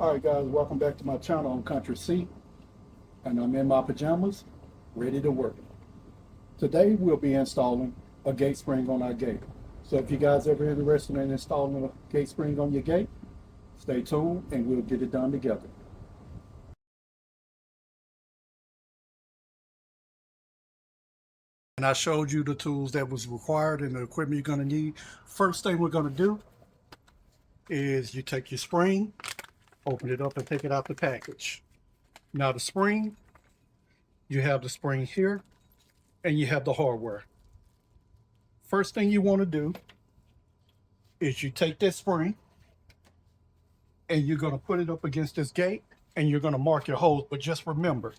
All right, guys, welcome back to my channel on Country C, and I'm in my pajamas, ready to work. Today, we'll be installing a gate spring on our gate. So if you guys ever interested in installing a gate spring on your gate, stay tuned and we'll get it done together. And I showed you the tools that was required and the equipment you're going to need. First thing we're going to do is you take your spring, open it up and take it out the package. Now the spring, you have the spring here and you have the hardware. First thing you want to do is you take this spring and you're going to put it up against this gate and you're going to mark your holes. But just remember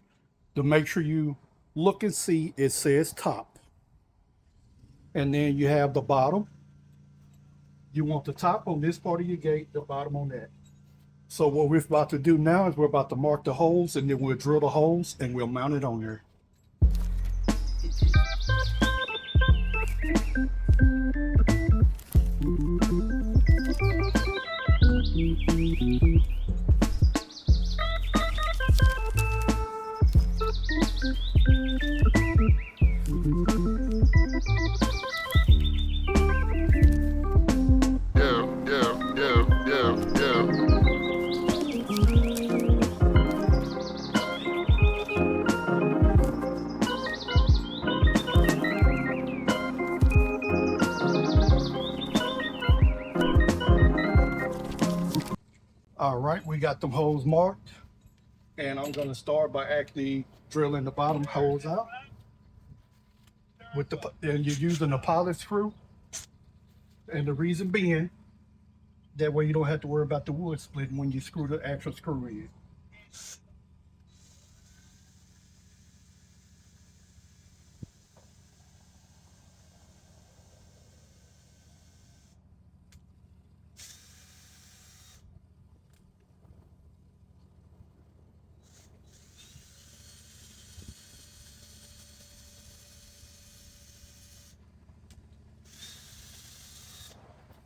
to make sure you look and see it says top. And then you have the bottom. You want the top on this part of your gate, the bottom on that. So what we're about to do now is we're about to mark the holes and then we'll drill the holes and we'll mount it on there. All right, we got them holes marked, and I'm going to start by actually drilling the bottom holes out. And you're using a pilot screw, and the reason being, that way you don't have to worry about the wood splitting when you screw the actual screw in.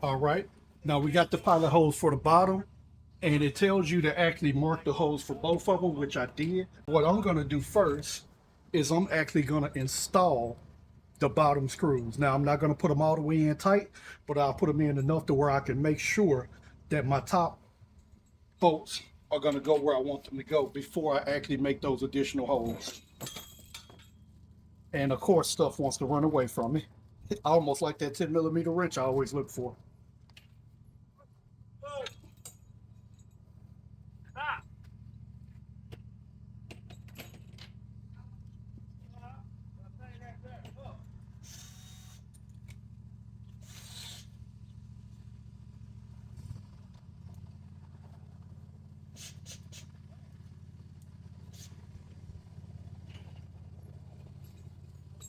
All right, now we got the pilot holes for the bottom, and it tells you to actually mark the holes for both of them, which I did. What I'm going to do first is I'm actually going to install the bottom screws. Now I'm not going to put them all the way in tight, but I'll put them in enough to where I can make sure that my top bolts are going to go where I want them to go before I actually make those additional holes. And of course, stuff wants to run away from me. Almost like that 10mm wrench I always look for.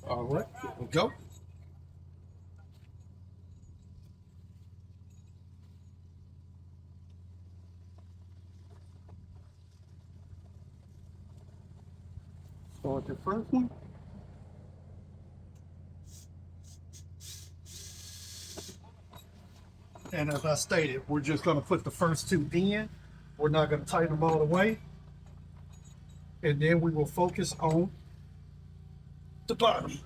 All right, here we go. Start the first one. And as I stated, we're just going to put the first two in. We're not going to tighten them all the way. And then we will focus on the bottom.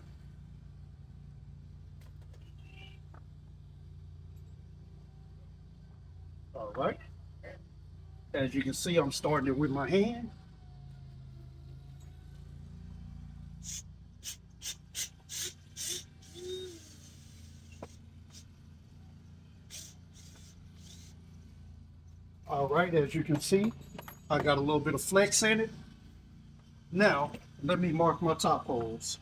All right. As you can see, I'm starting it with my hand. All right, as you can see, I got a little bit of flex in it. Now, let me mark my top holes.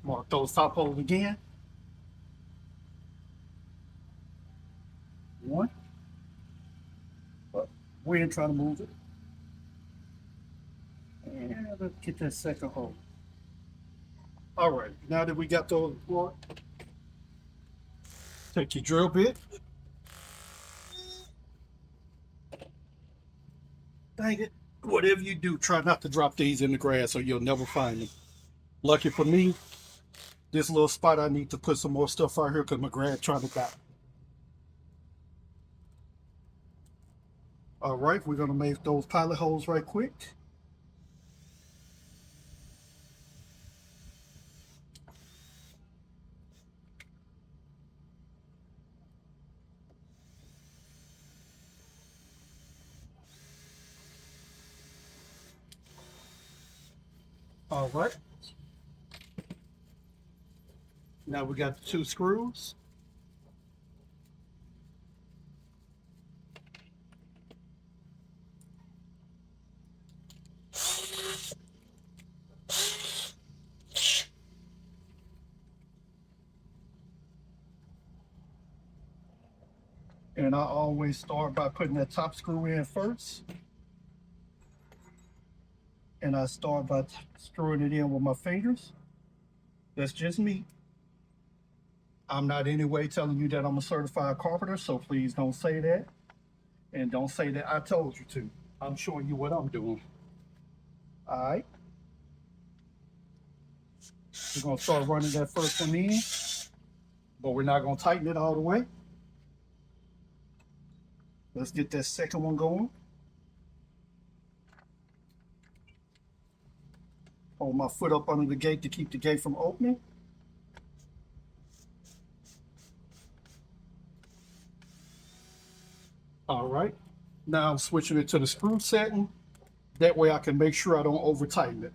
Mark those top holes again. One. But we ain't trying to move it. And let's get that second hole. All right, now that we got those marked, take your drill bit. Dang it. Whatever you do, try not to drop these in the grass or you'll never find them. Lucky for me, this little spot I need to put some more stuff out here because my grass trying to die. All right, we're gonna make those pilot holes right quick. All right. Now we got the 2 screws. And I always start by putting that top screw in first. And I start by screwing it in with my fingers. That's just me. I'm not in any way telling you that I'm a certified carpenter, so please don't say that. And don't say that I told you to. I'm showing you what I'm doing. All right. We're going to start running that first one in, but we're not going to tighten it all the way. Let's get that second one going. Hold my foot up under the gate to keep the gate from opening. All right. Now I'm switching it to the screw setting. That way I can make sure I don't over tighten it.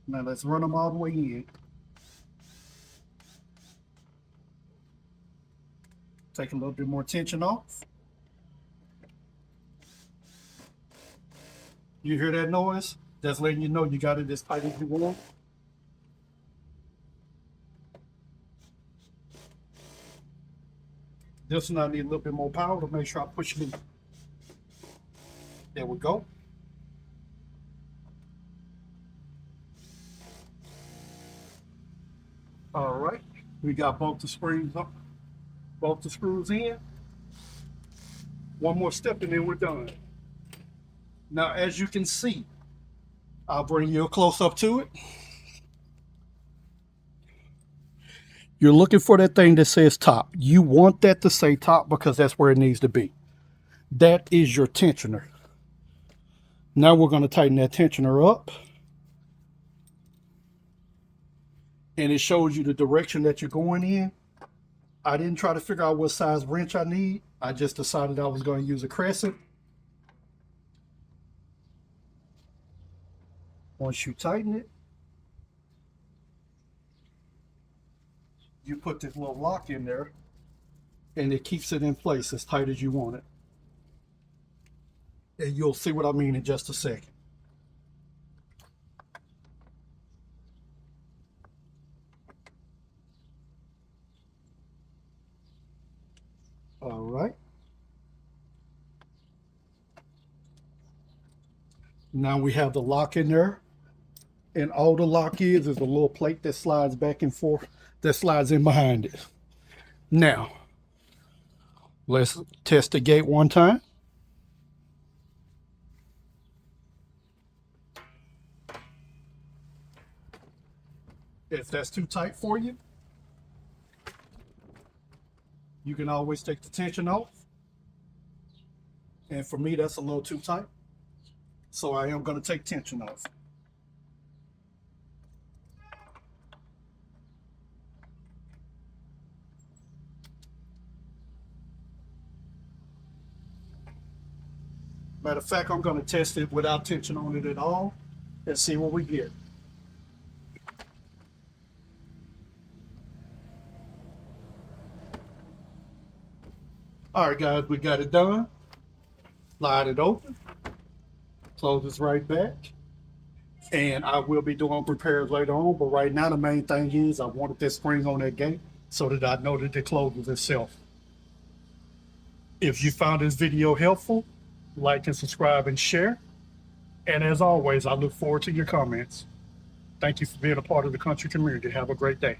Now let's run them all the way in. Take a little bit more tension off. You hear that noise? That's letting you know you got it as tight as you want. This one I need a little bit more power to make sure I push it in. There we go. All right, we got both the springs up, both the screws in. One more step and then we're done. Now, as you can see, I'll bring you a close up to it. You're looking for that thing that says top. You want that to say top because that's where it needs to be. That is your tensioner. Now we're going to tighten that tensioner up. And it shows you the direction that you're going in. I didn't try to figure out what size wrench I need. I just decided I was going to use a crescent. Once you tighten it, you put this little lock in there and it keeps it in place as tight as you want it. And you'll see what I mean in just a second. All right. Now we have the lock in there. And all the lock is a little plate that slides back and forth, that slides in behind it. Now, let's test the gate one time. If that's too tight for you, you can always take the tension off. And for me, that's a little too tight. So I am going to take tension off. Matter of fact, I'm going to test it without tension on it at all and see what we get. All right, guys, we got it done. Slide it open. Close this right back. And I will be doing repairs later on, but right now the main thing is I wanted this spring on that gate so that I know that it closes itself. If you found this video helpful, like and subscribe and share. And as always, I look forward to your comments. Thank you for being a part of the country community. Have a great day.